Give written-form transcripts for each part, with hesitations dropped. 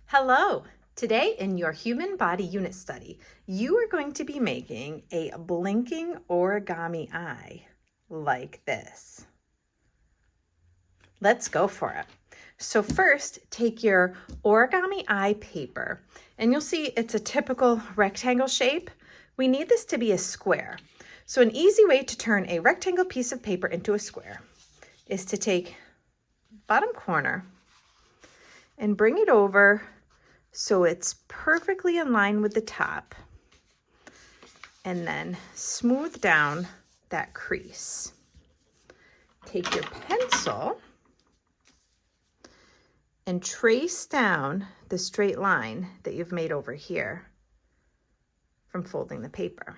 Hello! Today in your human body unit study, you are going to be making a blinking origami eye like this. Let's go for it. So first, take your Origami Eye Paper, and you'll see it's a typical rectangle shape. We need this to be a square. So an easy way to turn a rectangle piece of paper into a square is to take bottom corner and bring it over so it's perfectly in line with the top, and then smooth down that crease. Take your pencil and trace down the straight line that you've made over here from folding the paper.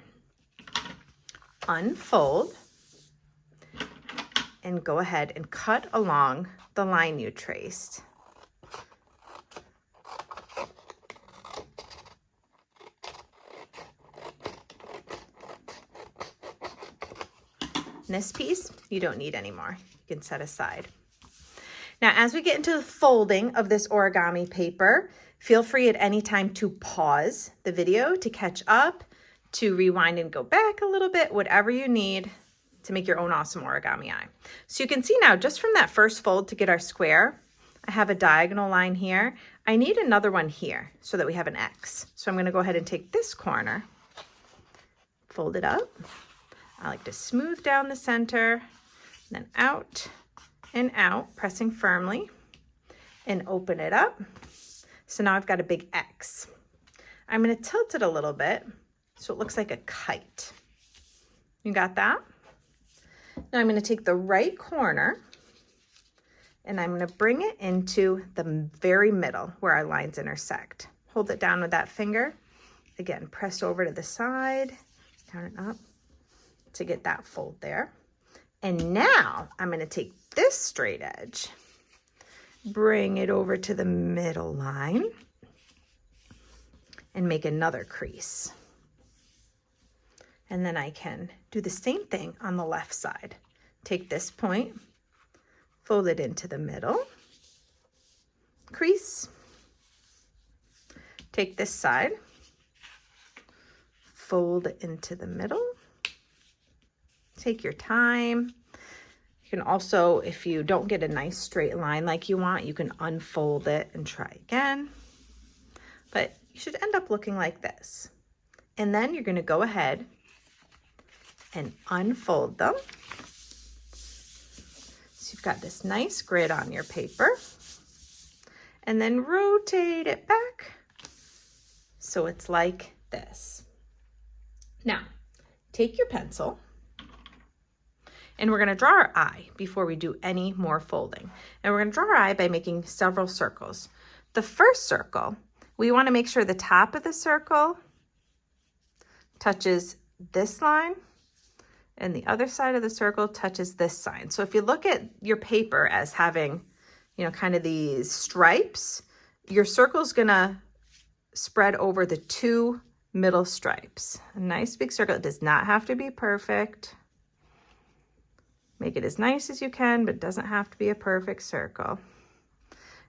Unfold and go ahead and cut along the line you traced. This piece, you don't need anymore. You can set aside. Now, as we get into the folding of this origami paper, feel free at any time to pause the video to catch up, to rewind and go back a little bit, whatever you need to make your own awesome origami eye. So you can see now, just from that first fold to get our square, I have a diagonal line here. I need another one here so that we have an X. So I'm going to go ahead and take this corner, fold it up. I like to smooth down the center, then out and out, pressing firmly, and open it up. So now I've got a big X. I'm going to tilt it a little bit so it looks like a kite. You got that? Now I'm going to take the right corner and I'm going to bring it into the very middle where our lines intersect. Hold it down with that finger. Again, press over to the side, down and up, to get that fold there. And now I'm going to take this straight edge, bring it over to the middle line, and make another crease. And then I can do the same thing on the left side. Take this point, fold it into the middle, crease. Take this side, fold it into the middle. Take your time. You can also, if you don't get a nice straight line like you want, you can unfold it and try again. But you should end up looking like this. And then you're going to go ahead and unfold them. So you've got this nice grid on your paper. And then rotate it back so it's like this. Now, take your pencil. And we're going to draw our eye before we do any more folding. And we're going to draw our eye by making several circles. The first circle, we want to make sure the top of the circle touches this line and the other side of the circle touches this side. So if you look at your paper as having, kind of these stripes, your circle's going to spread over the two middle stripes. A nice big circle. It does not have to be perfect. Make it as nice as you can, but it doesn't have to be a perfect circle.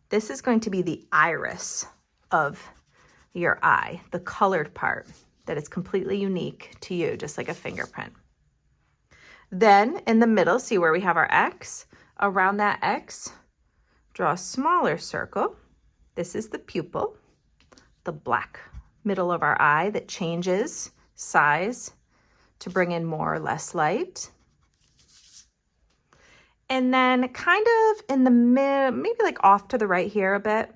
This is going to be the iris of your eye, the colored part that is completely unique to you, just like a fingerprint. Then in the middle, see where we have our X? Around that X, draw a smaller circle. This is the pupil, the black middle of our eye that changes size to bring in more or less light. And then kind of in the mid, maybe like off to the right here a bit,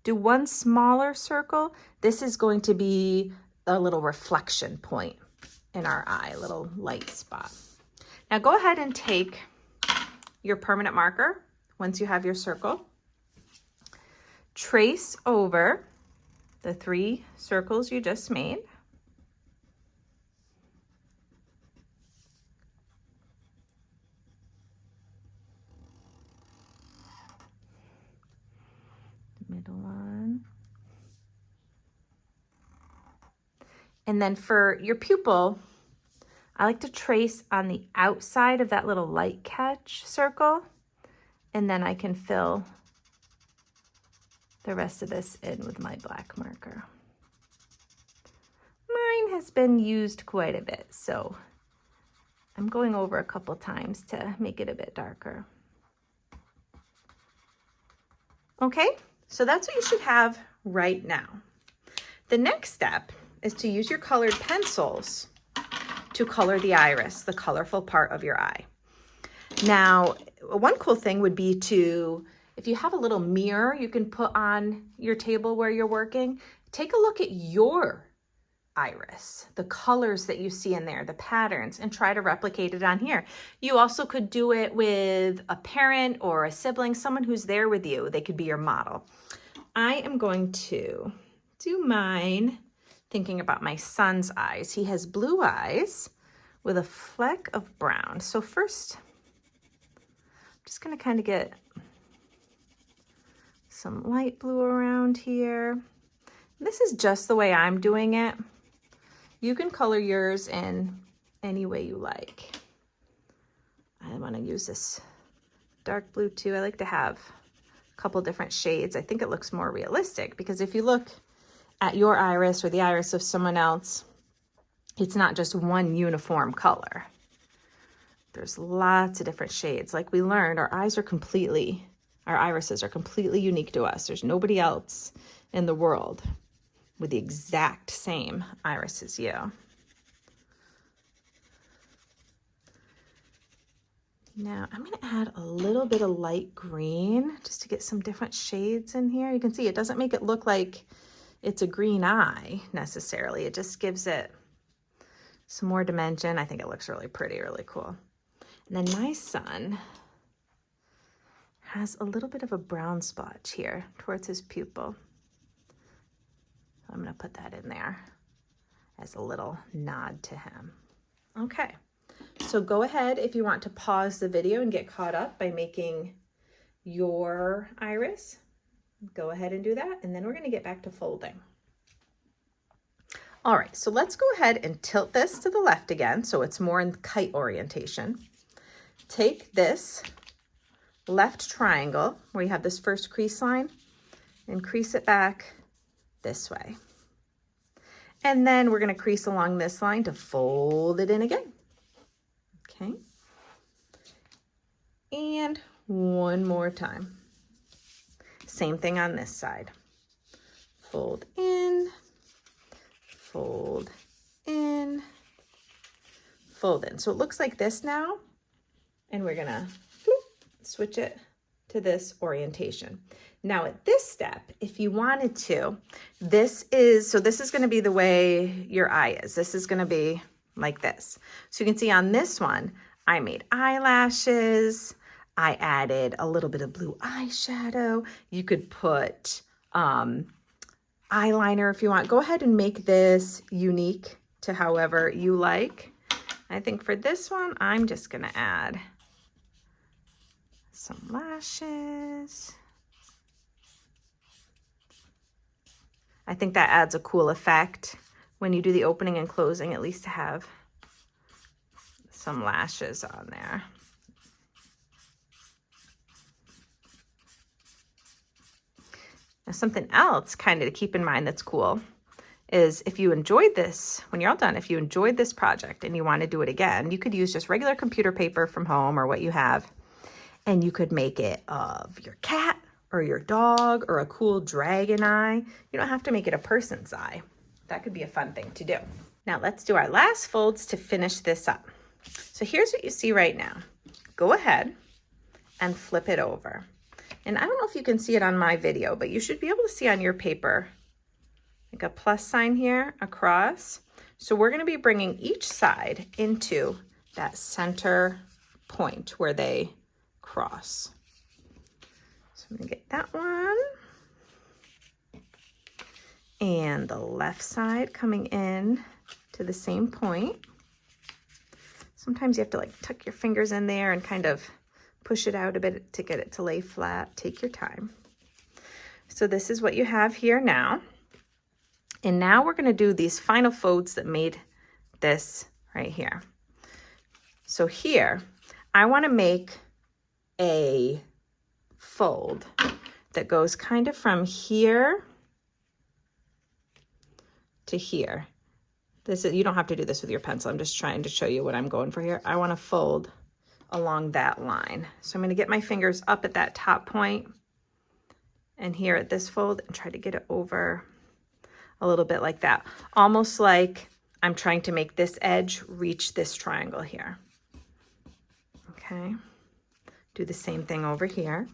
do one smaller circle. This is going to be a little reflection point in our eye, a little light spot. Now go ahead and take your permanent marker once you have your circle. Trace over the 3 circles you just made. Middle one. And then for your pupil, I like to trace on the outside of that little light catch circle, and then I can fill the rest of this in with my black marker. Mine has been used quite a bit, so I'm going over a couple times to make it a bit darker. Okay, so that's what you should have right now. The next step is to use your colored pencils to color the iris, the colorful part of your eye. Now, one cool thing would be to, if you have a little mirror you can put on your table where you're working, take a look at your iris, the colors that you see in there, the patterns, and try to replicate it on here. You also could do it with a parent or a sibling, someone who's there with you. They could be your model. I am going to do mine thinking about my son's eyes. He has blue eyes with a fleck of brown. So first, I'm just going to kind of get some light blue around here. This is just the way I'm doing it. You can color yours in any way you like. I want to use this dark blue too. I like to have a couple different shades. I think it looks more realistic because if you look at your iris or the iris of someone else, it's not just one uniform color. There's lots of different shades. Like we learned, our irises are completely unique to us. There's nobody else in the world with the exact same iris as you. Now I'm going to add a little bit of light green just to get some different shades in here. You can see it doesn't make it look like it's a green eye necessarily. It just gives it some more dimension. I think it looks really pretty, really cool. And then my son has a little bit of a brown spot here towards his pupil. I'm going to put that in there as a little nod to him. Okay, so go ahead if you want to pause the video and get caught up by making your iris. Go ahead and do that, and then we're going to get back to folding. All right, so let's go ahead and tilt this to the left again so it's more in kite orientation. Take this left triangle where you have this first crease line and crease it back this way. And then we're going to crease along this line to fold it in again. Okay. And one more time. Same thing on this side. Fold in, fold in, fold in. So it looks like this now. And we're going to switch it to this orientation. Now at this step, if you wanted to, this is going to be the way your eye is. This is going to be like this. So you can see on this one, I made eyelashes. I added a little bit of blue eyeshadow. You could put eyeliner if you want. Go ahead and make this unique to however you like. I think for this one, I'm just going to add some lashes. I think that adds a cool effect when you do the opening and closing, at least to have some lashes on there. Now something else kind of to keep in mind that's cool is if you enjoyed this, when you're all done, if you enjoyed this project and you want to do it again, you could use just regular computer paper from home or what you have, and you could make it of your cat or your dog or a cool dragon eye. You don't have to make it a person's eye. That could be a fun thing to do. Now let's do our last folds to finish this up. So here's what you see right now. Go ahead and flip it over. And I don't know if you can see it on my video, but you should be able to see on your paper, like a plus sign here across. So we're going to be bringing each side into that center point where they cross. So I'm going to get that one. And the left side coming in to the same point. Sometimes you have to like tuck your fingers in there and kind of push it out a bit to get it to lay flat. Take your time. So this is what you have here now. And now we're going to do these final folds that made this right here. So here, I want to make a fold that goes kind of from here to here. This is, you don't have to do this with your pencil. I'm just trying to show you what I'm going for here. I want to fold along that line. So I'm going to get my fingers up at that top point and here at this fold and try to get it over a little bit like that. Almost like I'm trying to make this edge reach this triangle here. Okay. Do the same thing over here.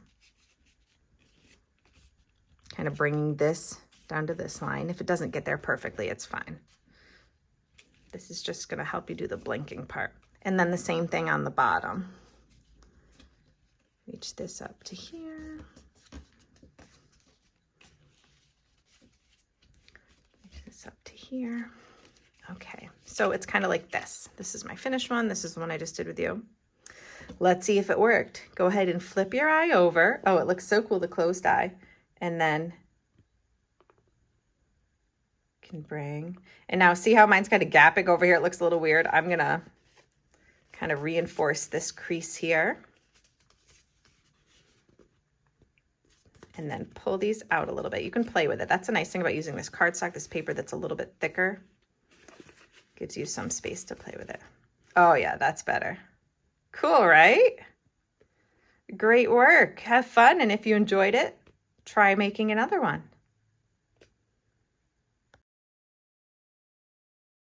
Kind of bringing this down to this line. If it doesn't get there perfectly, it's fine. This is just going to help you do the blinking part. And then the same thing on the bottom. Reach this up to here. Reach this up to here. Okay, so it's kind of like this. This is my finished one. This is the one I just did with you. Let's see if it worked. Go ahead and flip your eye over. Oh, it looks so cool, the closed eye. And then can bring, and now see how mine's kind of gapping over here. It looks a little weird. I'm gonna kind of reinforce this crease here. And then pull these out a little bit. You can play with it. That's a nice thing about using this cardstock, this paper that's a little bit thicker. Gives you some space to play with it. Oh yeah, that's better. Cool, right? Great work. Have fun, and if you enjoyed it, try making another one.